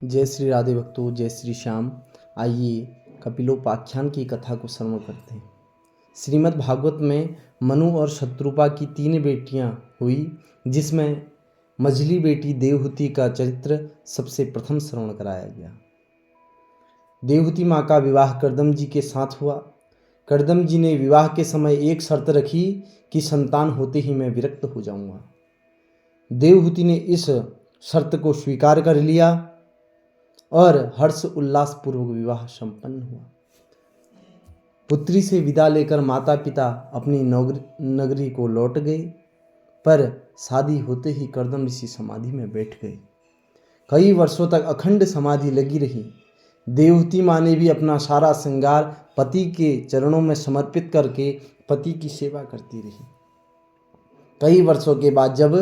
जय श्री राधे भक्तों, जय श्री श्याम। आइए कपिलोपाख्यान की कथा को श्रवण करते हैं। श्रीमद् भागवत में मनु और शत्रुपा की 3 बेटियां हुई, जिसमें मझली बेटी देवहूति का चरित्र सबसे प्रथम श्रवण कराया गया। देवहूति माँ का विवाह करदम जी के साथ हुआ। करदम जी ने विवाह के समय एक शर्त रखी कि संतान होते ही मैं विरक्त हो जाऊंगा। देवहूति ने इस शर्त को स्वीकार कर लिया और हर्ष उल्लास पूर्वक विवाह संपन्न हुआ। पुत्री से विदा लेकर माता पिता अपनी नगरी को लौट गए, पर शादी होते ही करदम ऋषि समाधि में बैठ गए। कई वर्षों तक अखंड समाधि लगी रही। देवहूति माँ ने भी अपना सारा श्रृंगार पति के चरणों में समर्पित करके पति की सेवा करती रही। कई वर्षों के बाद जब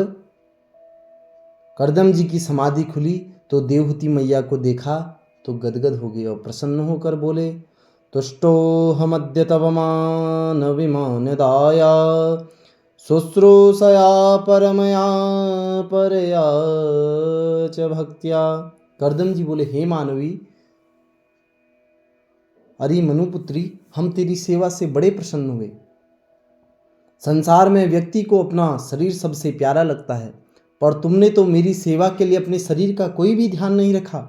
करदम जी की समाधि खुली तो देवहूति मैया को देखा तो गदगद हो गए और प्रसन्न होकर बोले, तुष्टोऽहमद्य तव मान विमानदाया शुश्रूषया परमया परया च भक्त्या। करदम जी बोले, हे मानवी, अरे मनुपुत्री, हम तेरी सेवा से बड़े प्रसन्न हुए। संसार में व्यक्ति को अपना शरीर सबसे प्यारा लगता है, पर तुमने तो मेरी सेवा के लिए अपने शरीर का कोई भी ध्यान नहीं रखा।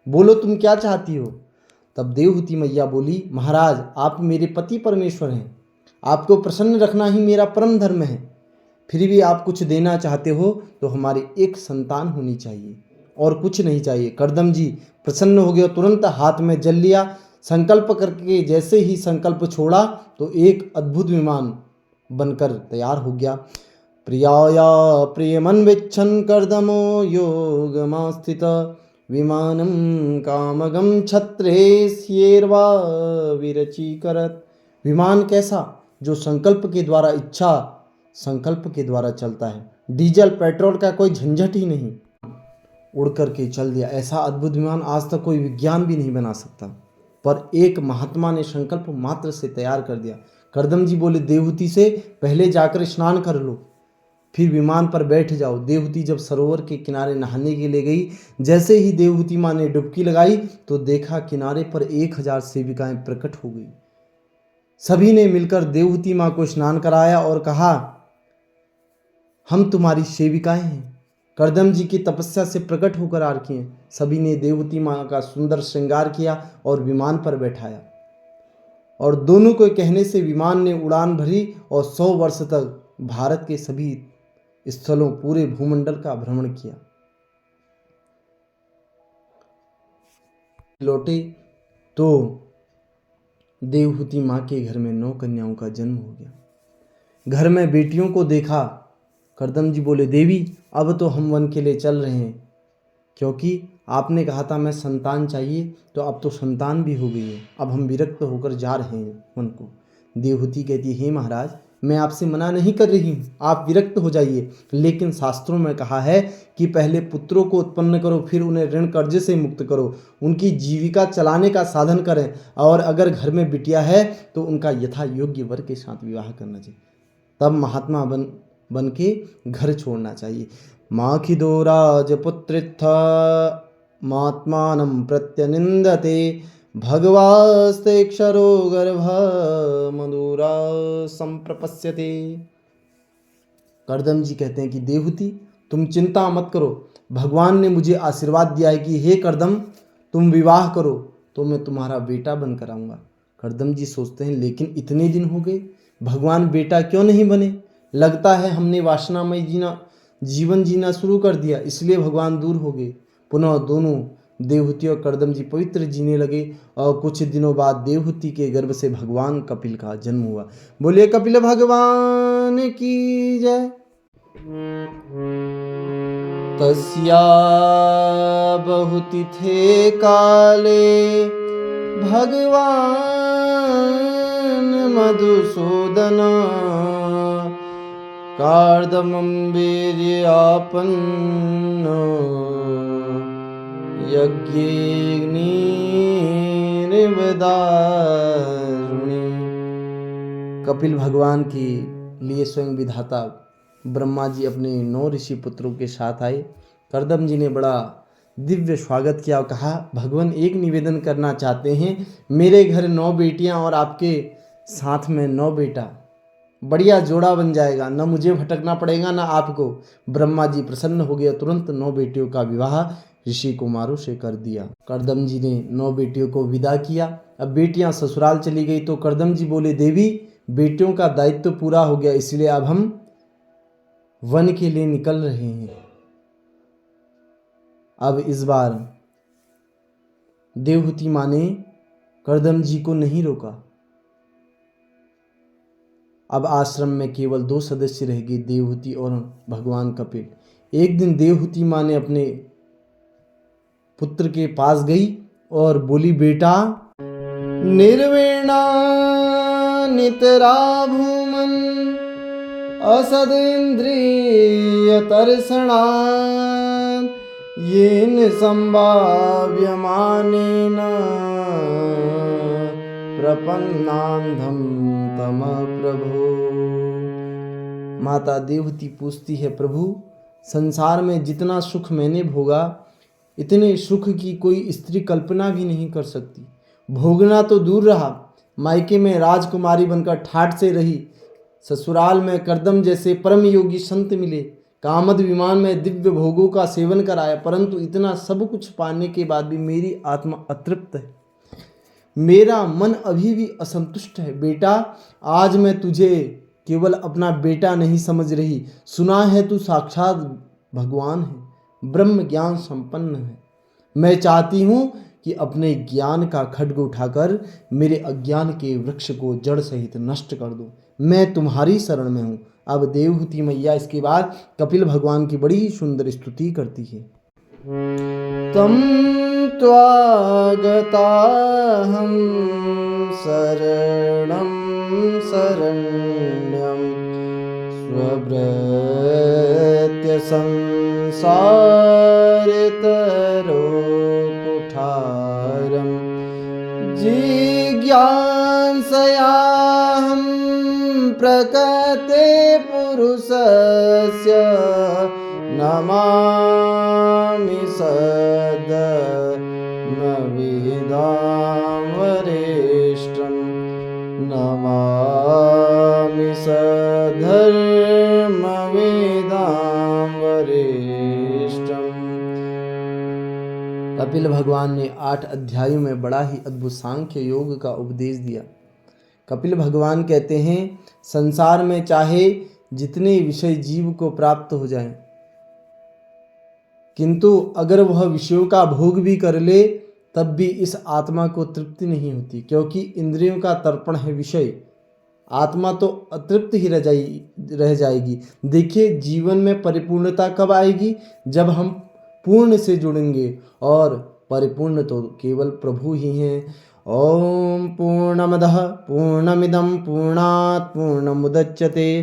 बोलो तुम क्या चाहती हो। तब देवहूति मैया बोली, महाराज, आप मेरे पति परमेश्वर हैं, आपको प्रसन्न रखना ही मेरा परम धर्म है। फिर भी आप कुछ देना चाहते हो तो हमारी एक संतान होनी चाहिए और कुछ नहीं चाहिए। करदम जी प्रसन्न हो गए और तुरंत हाथ में जल लिया। संकल्प करके जैसे ही संकल्प छोड़ा तो एक अद्भुत विमान बनकर तैयार हो गया। प्रियाया प्रियमन्विच्छन् कर्दमो योगमास्थित विमानं कामगं छत्रेस्येर्वा विरचीकरत्। विमान कैसा, जो संकल्प के द्वारा, इच्छा संकल्प के द्वारा चलता है। डीजल पेट्रोल का कोई झंझट ही नहीं, उड़ करके चल दिया। ऐसा अद्भुत विमान आज तक कोई विज्ञान भी नहीं बना सकता, पर एक महात्मा ने संकल्प मात्र से तैयार कर दिया। करदम जी बोले देवहूति से, पहले जाकर स्नान कर लो, फिर विमान पर बैठ जाओ। देवहूति जब सरोवर के किनारे नहाने के लिए गई, जैसे ही देवहूति माँ ने डुबकी लगाई तो देखा किनारे पर 1000 सेविकाएं प्रकट हो गई। सभी ने मिलकर देवहूति माँ को स्नान कराया और कहा, हम तुम्हारी सेविकाएं हैं, करदम जी की तपस्या से प्रकट होकर आ रखी हैं। सभी ने देवहूति माँ का सुंदर श्रृंगार किया और विमान पर बैठाया, और दोनों के कहने से विमान ने उड़ान भरी और 100 वर्ष तक भारत के सभी स्थलों, पूरे भूमंडल का भ्रमण किया। लौटे तो देवहूति माँ के घर में 9 कन्याओं का जन्म हो गया। घर में बेटियों को देखा। करदम जी बोले, देवी, अब तो हम वन के लिए चल रहे हैं, क्योंकि आपने कहा था मैं संतान चाहिए, तो अब तो संतान भी हो गई है। अब हम विरक्त होकर जा रहे हैं वन को। देवहूति कहती, हे महाराज, मैं आपसे मना नहीं कर रही हूँ, आप विरक्त हो जाइए, लेकिन शास्त्रों में कहा है कि पहले पुत्रों को उत्पन्न करो, फिर उन्हें ऋण कर्ज से मुक्त करो, उनकी जीविका चलाने का साधन करें, और अगर घर में बिटिया है तो उनका यथा योग्य वर के साथ विवाह करना चाहिए, तब महात्मा बन के घर छोड़ना चाहिए। माखिदो राजपुत्रित्थ मात्मानं प्रत्यनिंदते भगवास्ते क्षरो गर्भ मधुरा संप्रपश्यते। करदम जी कहते हैं कि देवहूति, तुम चिंता मत करो, भगवान ने मुझे आशीर्वाद दिया है कि हे करदम, तुम विवाह करो तो मैं तुम्हारा बेटा बनकर आऊँगा। करदम जी सोचते हैं, लेकिन इतने दिन हो गए, भगवान बेटा क्यों नहीं बने? लगता है हमने वासनामय जीवन जीना शुरू कर दिया, इसलिए भगवान दूर हो गए। पुनः दोनों देवहूति और करदम जी पवित्र जीने लगे, और कुछ दिनों बाद देवहूति के गर्भ से भगवान कपिल का जन्म हुआ। बोलिए कपिल भगवान की जय। तस्या बहुतिथे काले भगवान मधुसूदन कार्दमं वीर्यापन्नो यज्ञेऽग्निर्वदारुणि। कपिल भगवान के लिए स्वयं विधाता ब्रह्मा जी अपने 9 ऋषि पुत्रों के साथ आए। करदम जी ने बड़ा दिव्य स्वागत किया और कहा, भगवान एक निवेदन करना चाहते हैं, मेरे घर 9 बेटियां और आपके साथ में 9 बेटा, बढ़िया जोड़ा बन जाएगा, न मुझे भटकना पड़ेगा ना आपको। ब्रह्मा जी प्रसन्न हो गए, तुरंत 9 बेटियों का विवाह ऋषि कुमारों से कर दिया। करदम जी ने 9 बेटियों को विदा किया। अब बेटियां ससुराल चली गई तो करदम जी बोले, देवी बेटियों का दायित्व पूरा हो गया, इसलिए अब हम वन के लिए निकल रहे हैं। अब इस बार देवहूति माँ ने करदम जी को नहीं रोका। अब आश्रम में केवल 2 सदस्य रह गए, देवहूति और भगवान कपिल। एक दिन देवहूति माँ ने अपने पुत्र के पास गई और बोली, बेटा निर्वीणा नितरा भूमन असदेन्द्रिय तर्षणा येन संभाव्यमानेन प्रपन्नान्धम तम प्रभु। माता देवहूति पूछती है, प्रभु संसार में जितना सुख मैंने भोगा, इतने सुख की कोई स्त्री कल्पना भी नहीं कर सकती। भोगना तो दूर रहा, मायके में राजकुमारी बनकर ठाठ से रही, ससुराल में करदम जैसे परम योगी संत मिले, कामद विमान में दिव्य भोगों का सेवन कराया, परंतु इतना सब कुछ पाने के बाद भी मेरी आत्मा अतृप्त है, मेरा मन अभी भी असंतुष्ट है। बेटा आज मैं तुझे केवल अपना बेटा नहीं समझ रही, सुना है तू साक्षात भगवान है, ब्रह्म ज्ञान संपन्न है। मैं चाहती हूँ कि अपने ज्ञान का खड्ग उठाकर मेरे अज्ञान के वृक्ष को जड़ सहित नष्ट कर दो, मैं तुम्हारी शरण में हूँ। अब देवहूति मैया इसके बाद कपिल भगवान की बड़ी ही सुंदर स्तुति करती है। तम त्वागताहं शरणं शरण्यं स्वभृत्य संसारितरो कुठारं जिज्ञासयाहं प्रकृते पुरुषस्य नमामि सदमविदां वरिष्ठं नमामि सधर्मविदां वरिष्ठं। कपिल भगवान ने 8 अध्यायों में बड़ा ही अद्भुत सांख्य योग का उपदेश दिया। कपिल भगवान कहते हैं, संसार में चाहे जितने विषय जीव को प्राप्त हो जाएं, किंतु अगर वह विषयों का भोग भी कर ले तब भी इस आत्मा को तृप्ति नहीं होती, क्योंकि इंद्रियों का तर्पण है विषय, आत्मा तो अतृप्त ही रह जाएगी। देखिए जीवन में परिपूर्णता कब आएगी, जब हम पूर्ण से जुड़ेंगे, और परिपूर्ण तो केवल प्रभु ही हैं। ओम पूर्णमदः पूर्णमिदं पूर्णात् पूर्णमुदच्यते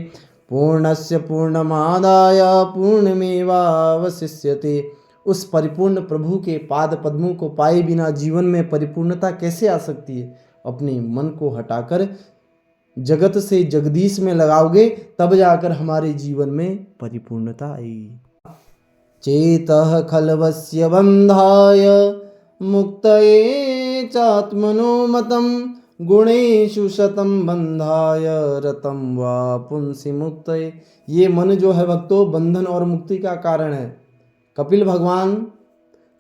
पूर्णस्य पूर्णमादाय पूर्णमेवावशिष्यते। उस परिपूर्ण प्रभु के पाद पद्मों को पाए बिना जीवन में परिपूर्णता कैसे आ सकती है। अपने मन को हटाकर जगत से जगदीश में लगाओगे तब जाकर हमारे जीवन में परिपूर्णता आएगी। चेतः खलवस्य बंधाय मुक्तये चात्मनो मतम् गुणेषु शतं बंधाय रतं वा पुंसि मुक्तये। ये मन जो है भक्तों बंधन और मुक्ति का कारण है। कपिल भगवान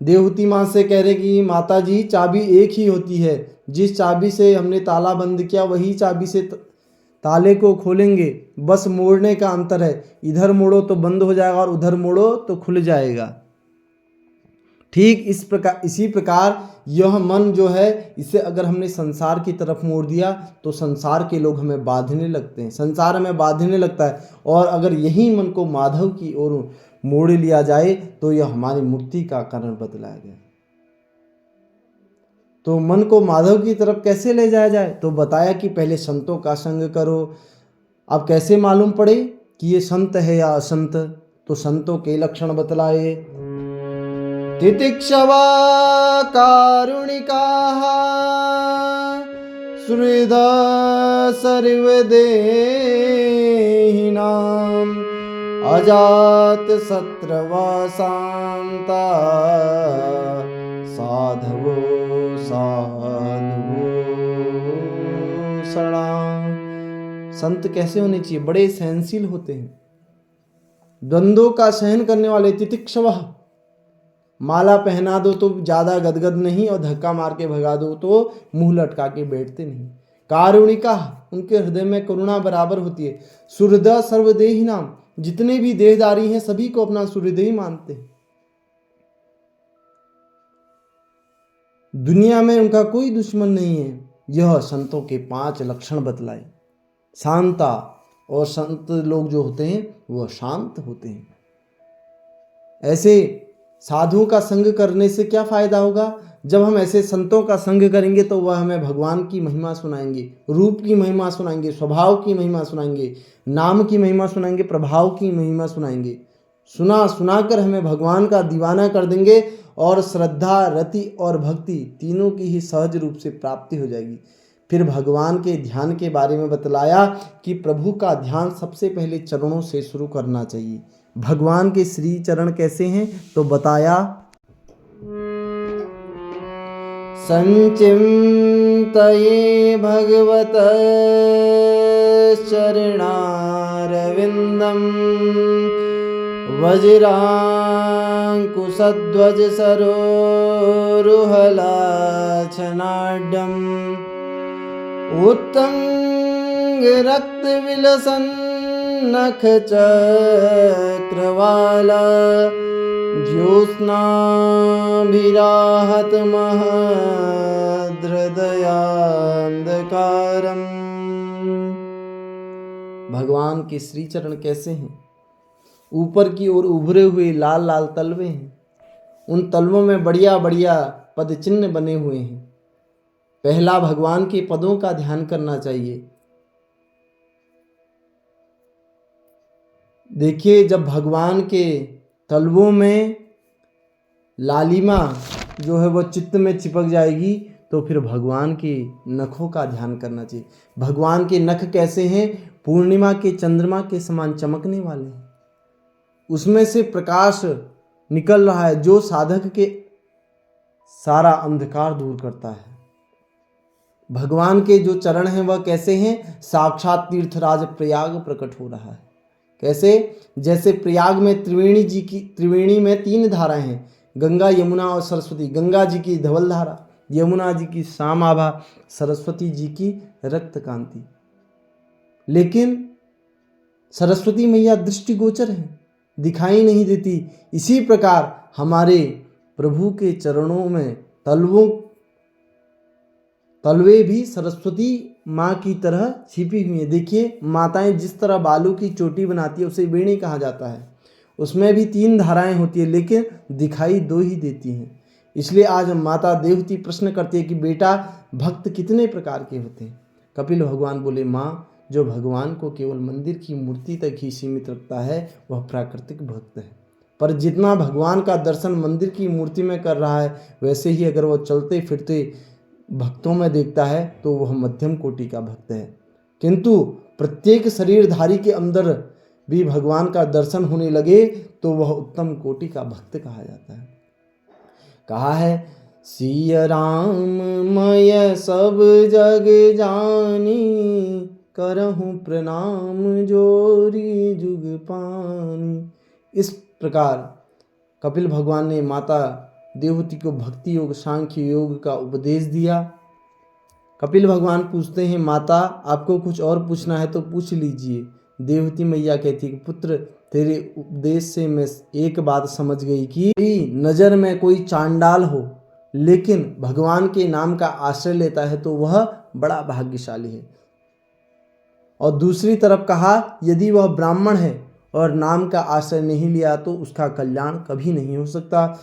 देवहूति माँ से कह रहे कि माता जी चाबी एक ही होती है, जिस चाबी से हमने ताला बंद किया वही चाबी से ताले को खोलेंगे, बस मोड़ने का अंतर है। इधर मोड़ो तो बंद हो जाएगा और उधर मोड़ो तो खुल जाएगा। ठीक इसी प्रकार यह मन जो है, इसे अगर हमने संसार की तरफ मोड़ दिया तो संसार के लोग हमें बांधने लगते हैं, संसार हमें बांधने लगता है। और अगर यही मन को माधव की ओर मोड़ लिया जाए तो यह हमारी मुक्ति का कारण बतलाया गया। तो मन को माधव की तरफ कैसे ले जाया जाए, तो बताया कि पहले संतों का संग करो। अब कैसे मालूम पड़े कि ये संत है या असंत, तो संतों के लक्षण बतलाए। तितिक्षवा कारुणिकाः सुहृदा सर्वदेहिनां अजात शत्रव शांता साधवो साधु सड़ा। संत कैसे होने चाहिए? बड़े सहनशील होते हैं, द्वंद्वों का सहन करने वाले, तितिक्षवः। माला पहना दो तो ज्यादा गदगद नहीं, और धक्का मार के भगा दो तो मुंह लटका के बैठते नहीं। कारुणिका, उनके हृदय में करुणा बराबर होती है। सुहृदा सर्वदेही नाम, जितने भी देहदारी हैं सभी को अपना सुहृदय मानते हैं। दुनिया में उनका कोई दुश्मन नहीं है। यह संतों के 5 लक्षण बतलाए। शांता, और संत लोग जो होते हैं वह शांत होते हैं। ऐसे साधुओं का संग करने से क्या फायदा होगा? जब हम ऐसे संतों का संग करेंगे तो वह हमें भगवान की महिमा सुनाएंगे, रूप की महिमा सुनाएंगे, स्वभाव की महिमा सुनाएंगे, नाम की महिमा सुनाएंगे, प्रभाव की महिमा सुनाएंगे। सुनाकर हमें भगवान का दीवाना कर देंगे, और श्रद्धा, रति और भक्ति तीनों की ही सहज रूप से प्राप्ति हो जाएगी। फिर भगवान के ध्यान के बारे में बतलाया कि प्रभु का ध्यान सबसे पहले चरणों से शुरू करना चाहिए। भगवान के श्री चरण कैसे हैं तो बताया, संचिन्तये भगवत चरणारविन्दं वज्राङ्कुशध्वज सरोरुहलाछनाढ्यम् उत्तंग रक्तविलसन्नख चक्रवाला ज्योत्स्नाभिराहत महदृदयान्धकारम्। भगवान के श्री चरण कैसे हैं? ऊपर की ओर उभरे हुए लाल लाल तलवे हैं। उन तलवों में बढ़िया बढ़िया पद चिन्ह बने हुए हैं। पहला भगवान के पदों का ध्यान करना चाहिए। देखिए, जब भगवान के तलवों में लालिमा जो है वह चित्त में चिपक जाएगी तो फिर भगवान के नखों का ध्यान करना चाहिए। भगवान के नख कैसे हैं? पूर्णिमा के चंद्रमा के समान चमकने वाले हैं। उसमें से प्रकाश निकल रहा है जो साधक के सारा अंधकार दूर करता है। भगवान के जो चरण हैं वह कैसे हैं? साक्षात तीर्थराज प्रयाग प्रकट हो रहा है। कैसे? जैसे प्रयाग में त्रिवेणी में 3 धाराएं हैं, गंगा, यमुना और सरस्वती। गंगा जी की धवल धारा, यमुना जी की श्याम आभा, सरस्वती जी की रक्त कांति। लेकिन सरस्वती मैया दृष्टिगोचर हैं, दिखाई नहीं देती। इसी प्रकार हमारे प्रभु के चरणों में तलवे भी सरस्वती माँ की तरह छिपी हुई है। देखिए, माताएं जिस तरह बालू की चोटी बनाती है उसे वेणी कहा जाता है। उसमें भी 3 धाराएं होती है लेकिन दिखाई 2 ही देती हैं। इसलिए आज माता देवती प्रश्न करती है कि बेटा, भक्त कितने प्रकार के होते हैं? कपिल भगवान बोले, माँ, जो भगवान को केवल मंदिर की मूर्ति तक ही सीमित रखता है वह प्राकृतिक भक्त है। पर जितना भगवान का दर्शन मंदिर की मूर्ति में कर रहा है, वैसे ही अगर वह चलते फिरते भक्तों में देखता है तो वह मध्यम कोटि का भक्त है। किंतु प्रत्येक शरीरधारी के अंदर भी भगवान का दर्शन होने लगे तो वह उत्तम कोटि का भक्त कहा जाता है। कहा है, सिया राम मय सब जग जानी, करहूँ प्रणाम जोरी जुग पानी। इस प्रकार कपिल भगवान ने माता देवहूति को भक्ति योग, सांख्य योग का उपदेश दिया। कपिल भगवान पूछते हैं, माता, आपको कुछ और पूछना है तो पूछ लीजिए। देवहूति मैया कहती है कि पुत्र, तेरे उपदेश से मैं एक बात समझ गई कि नज़र में कोई चांडाल हो लेकिन भगवान के नाम का आश्रय लेता है तो वह बड़ा भाग्यशाली है। और दूसरी तरफ कहा, यदि वह ब्राह्मण है और नाम का आश्रय नहीं लिया तो उसका कल्याण कभी नहीं हो सकता।